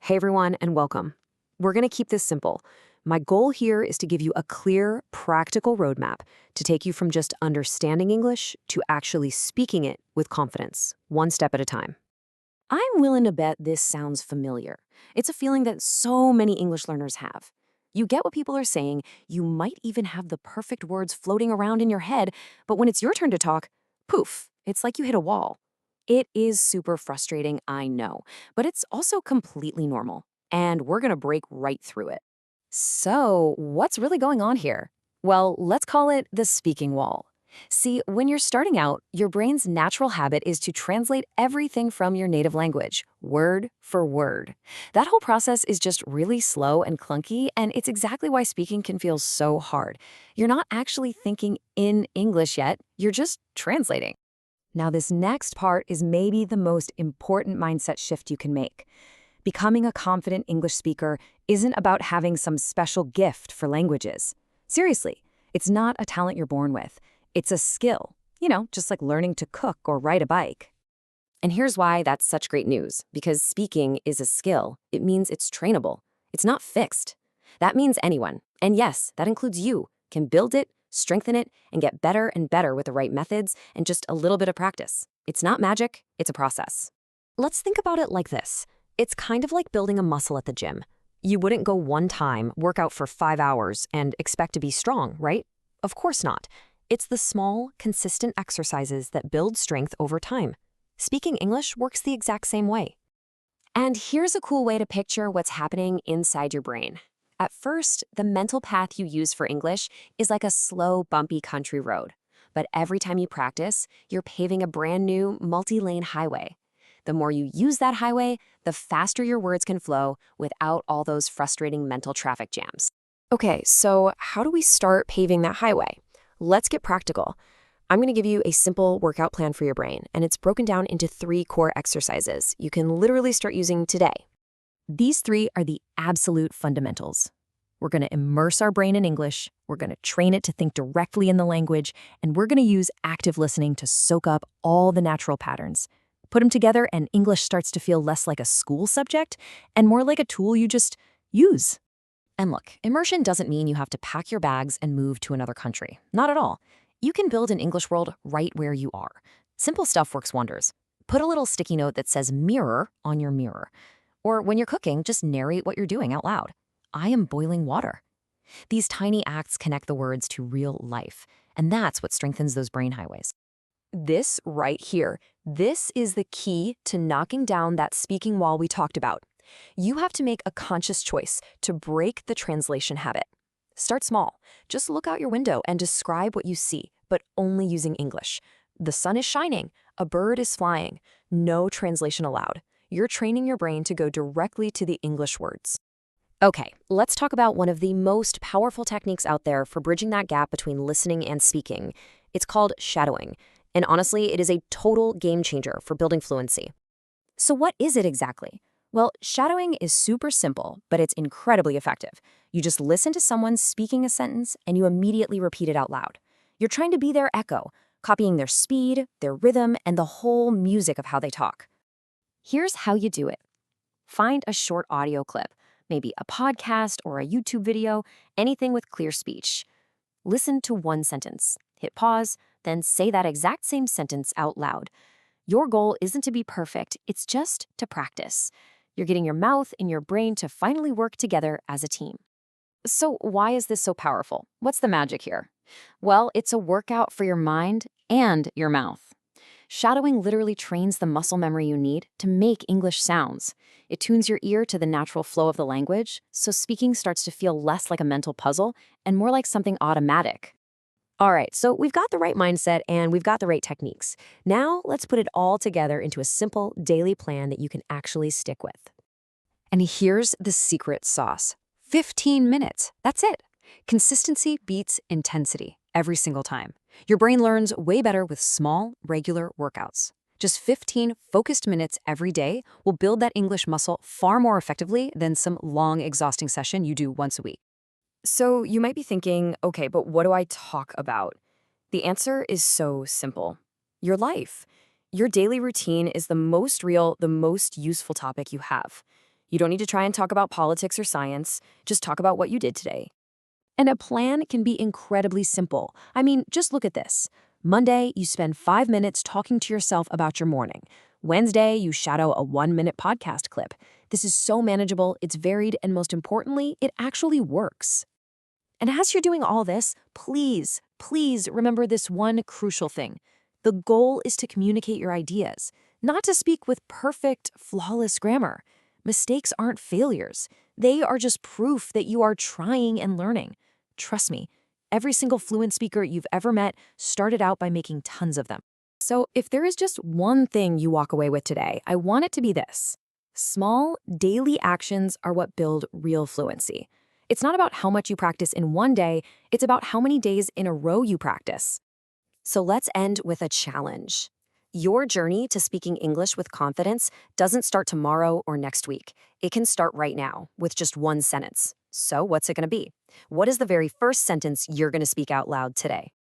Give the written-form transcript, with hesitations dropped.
Hey everyone, and welcome. We're going to keep this simple. My goal here is to give you a clear, practical roadmap to take you from just understanding English to actually speaking it with confidence, one step at a time. I'm willing to bet this sounds familiar. It's a feeling that so many English learners have. You get what people are saying, you might even have the perfect words floating around in your head, but when it's your turn to talk, poof, it's like you hit a wall. It is super frustrating, I know, but it's also completely normal, and we're gonna break right through it. So, what's really going on here? Well, let's call it the speaking wall. See, when you're starting out, your brain's natural habit is to translate everything from your native language, word for word. That whole process is just really slow and clunky, and it's exactly why speaking can feel so hard. You're not actually thinking in English yet, you're just translating. Now, this next part is maybe the most important mindset shift you can make. Becoming a confident English speaker isn't about having some special gift for languages. Seriously, it's not a talent you're born with. It's a skill, just like learning to cook or ride a bike. And here's why that's such great news. Because speaking is a skill, it means it's trainable. It's not fixed. That means anyone, and yes, that includes you, can build it, strengthen it, and get better and better with the right methods and just a little bit of practice. It's not magic, it's a process. Let's think about it like this. It's kind of like building a muscle at the gym. You wouldn't go one time, work out for 5 hours, and expect to be strong, right? Of course not. It's the small, consistent exercises that build strength over time. Speaking English works the exact same way. And here's a cool way to picture what's happening inside your brain. At first, the mental path you use for English is like a slow, bumpy country road. But every time you practice, you're paving a brand new, multi-lane highway. The more you use that highway, the faster your words can flow without all those frustrating mental traffic jams. Okay, so how do we start paving that highway? Let's get practical. I'm going to give you a simple workout plan for your brain, and it's broken down into 3 core exercises you can literally start using today. These 3 are the absolute fundamentals. We're going to immerse our brain in English, we're going to train it to think directly in the language, and we're going to use active listening to soak up all the natural patterns. Put them together, and English starts to feel less like a school subject and more like a tool you just use. And look, immersion doesn't mean you have to pack your bags and move to another country. Not at all. You can build an English world right where you are. Simple stuff works wonders. Put a little sticky note that says mirror on your mirror. Or when you're cooking, just narrate what you're doing out loud. I am boiling water. These tiny acts connect the words to real life, and that's what strengthens those brain highways. This right here, this is the key to knocking down that speaking wall we talked about. You have to make a conscious choice to break the translation habit. Start small. Just look out your window and describe what you see, but only using English. The sun is shining. A bird is flying. No translation allowed. You're training your brain to go directly to the English words. Okay, let's talk about one of the most powerful techniques out there for bridging that gap between listening and speaking. It's called shadowing. And honestly, it is a total game changer for building fluency. So what is it exactly? Well, shadowing is super simple, but it's incredibly effective. You just listen to someone speaking a sentence and you immediately repeat it out loud. You're trying to be their echo, copying their speed, their rhythm, and the whole music of how they talk. Here's how you do it. Find a short audio clip, maybe a podcast or a YouTube video, anything with clear speech. Listen to one sentence, hit pause, then say that exact same sentence out loud. Your goal isn't to be perfect, it's just to practice. You're getting your mouth and your brain to finally work together as a team. So why is this so powerful? What's the magic here? Well, it's a workout for your mind and your mouth. Shadowing literally trains the muscle memory you need to make English sounds. It tunes your ear to the natural flow of the language, so speaking starts to feel less like a mental puzzle and more like something automatic. All right, so we've got the right mindset and we've got the right techniques. Now let's put it all together into a simple daily plan that you can actually stick with. And here's the secret sauce. 15 minutes. That's it. Consistency beats intensity every single time. Your brain learns way better with small, regular workouts. Just 15 focused minutes every day will build that English muscle far more effectively than some long, exhausting session you do once a week. So you might be thinking, okay, but what do I talk about? The answer is so simple. Your life. Your daily routine is the most real, the most useful topic you have. You don't need to try and talk about politics or science. Just talk about what you did today. And a plan can be incredibly simple. I mean, just look at this. Monday, you spend 5 minutes talking to yourself about your morning. Wednesday, you shadow a 1-minute podcast clip. This is so manageable, it's varied, and most importantly, it actually works. And as you're doing all this, please remember this one crucial thing. The goal is to communicate your ideas, not to speak with perfect, flawless grammar. Mistakes aren't failures. They are just proof that you are trying and learning. Trust me, every single fluent speaker you've ever met started out by making tons of them. So if there is just one thing you walk away with today, I want it to be this. Small, daily actions are what build real fluency. It's not about how much you practice in one day, it's about how many days in a row you practice. So let's end with a challenge. Your journey to speaking English with confidence doesn't start tomorrow or next week. It can start right now with just one sentence. So what's it going to be? What is the very first sentence you're going to speak out loud today?